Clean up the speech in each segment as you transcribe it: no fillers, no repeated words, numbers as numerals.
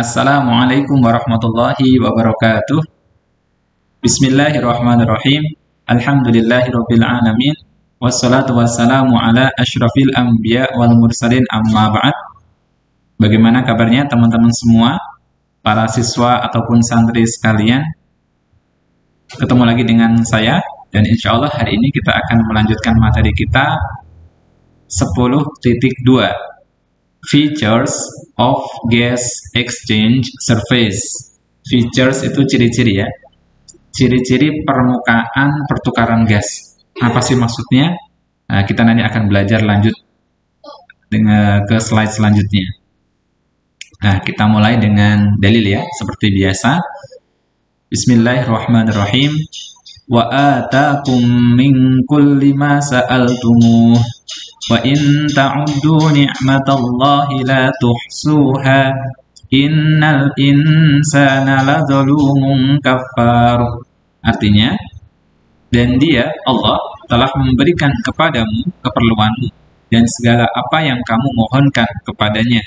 Assalamualaikum warahmatullahi wabarakatuh. Bismillahirrahmanirrahim. Alhamdulillahirabbil alamin. Wassalatu wassalamu ala asyrafil anbiya wal mursalin amma ba'd. Bagaimana kabarnya teman-teman semua, para siswa ataupun santri sekalian? Ketemu lagi dengan saya, dan insya Allah hari ini kita akan melanjutkan materi kita 10.2 Features of Gas Exchange Surface. Features itu ciri-ciri ya, ciri-ciri permukaan pertukaran gas. Apa sih maksudnya? Nah, kita nanti akan belajar lanjut dengan ke slide selanjutnya. Nah, kita mulai dengan dalil ya, seperti biasa. Bismillahirrahmanirrahim. Wa atakum min kulli ma sa'altumuh wa in ta'uddu ni'matallahi la tuhsuha innal insana ladzalumun kafar. Artinya, dan dia Allah telah memberikan kepadamu keperluanmu dan segala apa yang kamu mohonkan kepadanya.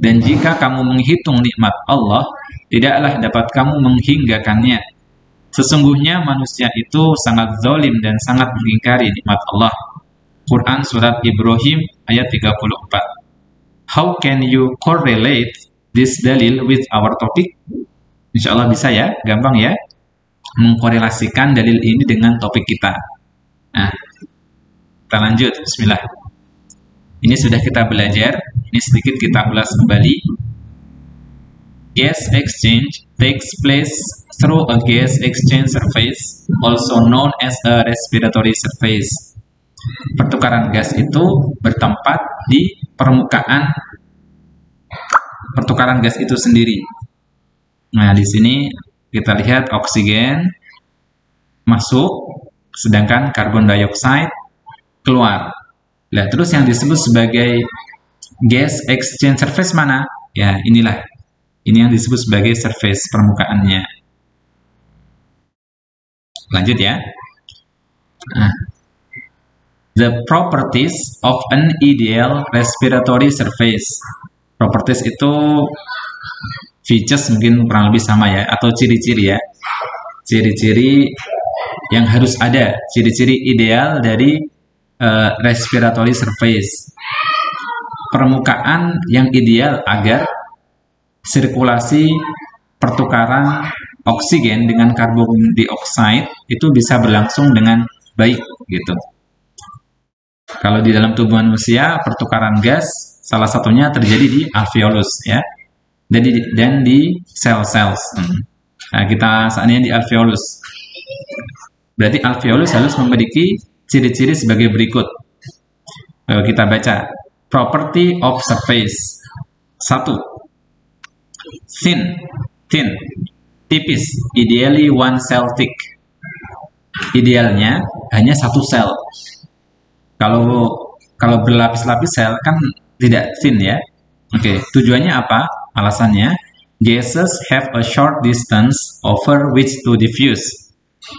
Dan jika kamu menghitung nikmat Allah, tidaklah dapat kamu menghinggakannya. Sesungguhnya manusia itu sangat zalim dan sangat mengingkari nikmat Allah. Quran Surat Ibrahim ayat 34. How can you correlate this dalil with our topic? Insya Allah bisa ya, gampang ya, mengkorelasikan dalil ini dengan topik kita. Nah, kita lanjut, bismillah. Ini sudah kita belajar, ini sedikit kita ulas kembali. Gas exchange takes place through a gas exchange surface, also known as a respiratory surface. Pertukaran gas itu bertempat di permukaan pertukaran gas itu sendiri. Nah, di sini kita lihat oksigen masuk, sedangkan karbon dioksida keluar. Nah, terus yang disebut sebagai gas exchange surface mana? Ya, inilah. Ini yang disebut sebagai surface permukaannya. Lanjut ya. Nah, the properties of an ideal respiratory surface. Properties itu features mungkin kurang lebih sama ya, atau ciri-ciri ya. Ciri-ciri yang harus ada, ciri-ciri ideal dari respiratory surface. Permukaan yang ideal agar sirkulasi pertukaran oksigen dengan karbon dioksida itu bisa berlangsung dengan baik gitu. Kalau di dalam tubuh manusia, pertukaran gas salah satunya terjadi di alveolus ya, dan di sel-sel. Nah, kita saat ini di alveolus. Berarti alveolus harus memiliki ciri-ciri sebagai berikut. Kita baca. Property of surface. 1. Thin, tipis, ideally one cell thick. Idealnya hanya satu sel. Kalau berlapis-lapis sel kan tidak thin ya. Oke, tujuannya apa? Alasannya, gases have a short distance over which to diffuse.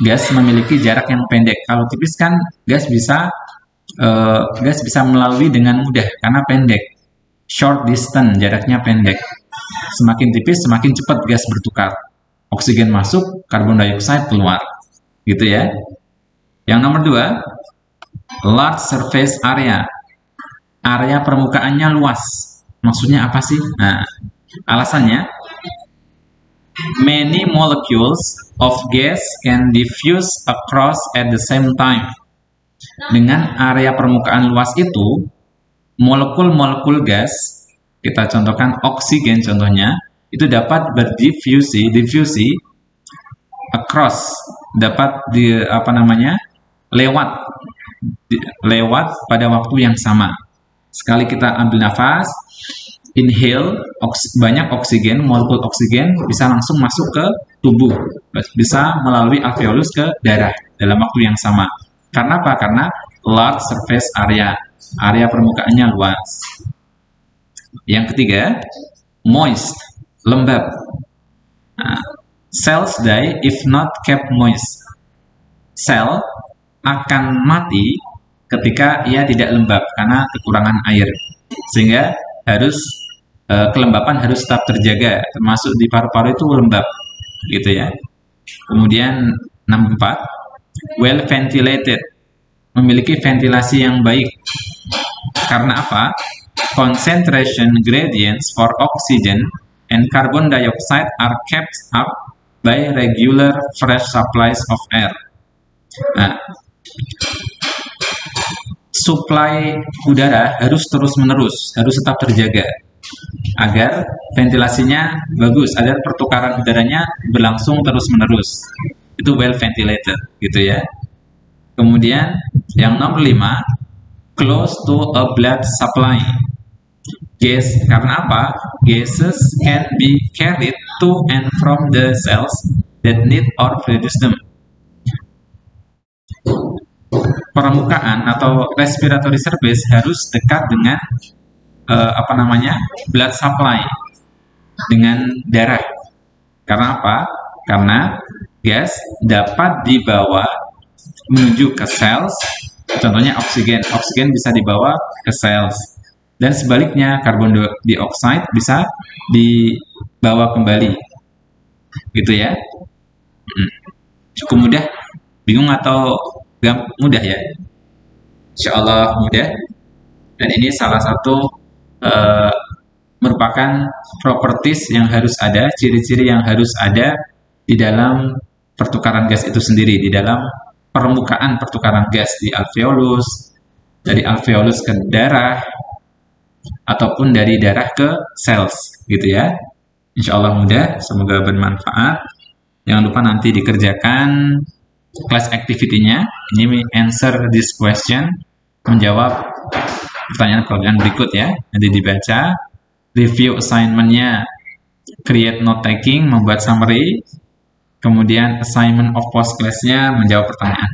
Gas memiliki jarak yang pendek. Kalau tipis kan gas bisa melalui dengan mudah karena pendek. Short distance, jaraknya pendek. Semakin tipis, semakin cepat gas bertukar. Oksigen masuk, karbon dioksida keluar. Gitu ya. Yang nomor 2, large surface area. Area permukaannya luas. Maksudnya apa sih? Nah, alasannya, many molecules of gas can diffuse across at the same time. Dengan area permukaan luas itu, molekul-molekul gas, kita contohkan oksigen contohnya, itu dapat berdifusi across, dapat lewat pada waktu yang sama. Sekali kita ambil nafas, inhale, banyak oksigen, molekul oksigen bisa langsung masuk ke tubuh, bisa melalui alveolus ke darah dalam waktu yang sama. Karena apa? Karena large surface area, area permukaannya luas. Yang ketiga, moist, lembab. Nah, cells die if not kept moist. Sel akan mati ketika ia tidak lembab karena kekurangan air, sehingga harus kelembapan harus tetap terjaga, termasuk di paru-paru itu lembab, gitu ya. Kemudian 64, well ventilated, memiliki ventilasi yang baik. Karena apa? Concentration gradients for oxygen and carbon dioxide are kept up by regular fresh supplies of air. Nah, suplai udara harus terus-menerus, harus tetap terjaga agar ventilasinya bagus, agar pertukaran udaranya berlangsung terus-menerus. Itu well ventilated, gitu ya. Kemudian yang nomor 5, close to a blood supply. Gas, karena apa? Gases can be carried to and from the cells that need or produce them. Permukaan atau respiratory surface harus dekat dengan blood supply, dengan darah. Karena apa? Karena gas dapat dibawa menuju ke cells, contohnya oksigen bisa dibawa ke cells, dan sebaliknya karbon dioksida bisa dibawa kembali, gitu ya. Cukup mudah? Bingung atau mudah ya? Insya Allah mudah. Dan ini salah satu merupakan properties yang harus ada, ciri-ciri yang harus ada di dalam pertukaran gas itu sendiri, di dalam permukaan pertukaran gas di alveolus, dari alveolus ke darah, ataupun dari darah ke cells, gitu ya. Insya Allah mudah, semoga bermanfaat. Jangan lupa nanti dikerjakan class activity-nya. Ini answer this question, menjawab pertanyaan berikut ya. Nanti dibaca, review assignment-nya, create note taking, membuat summary, kemudian assignment of post class-nya, menjawab pertanyaan.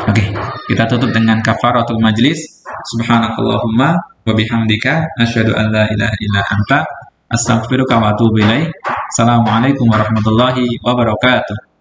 Oke, kita tutup dengan kafaratul majlis. Subhanakallahumma wa bihamdika asyhadu an la ilaha illa anta astaghfiruka wa atubu ilaik. Assalamualaikum warahmatullahi wabarakatuh.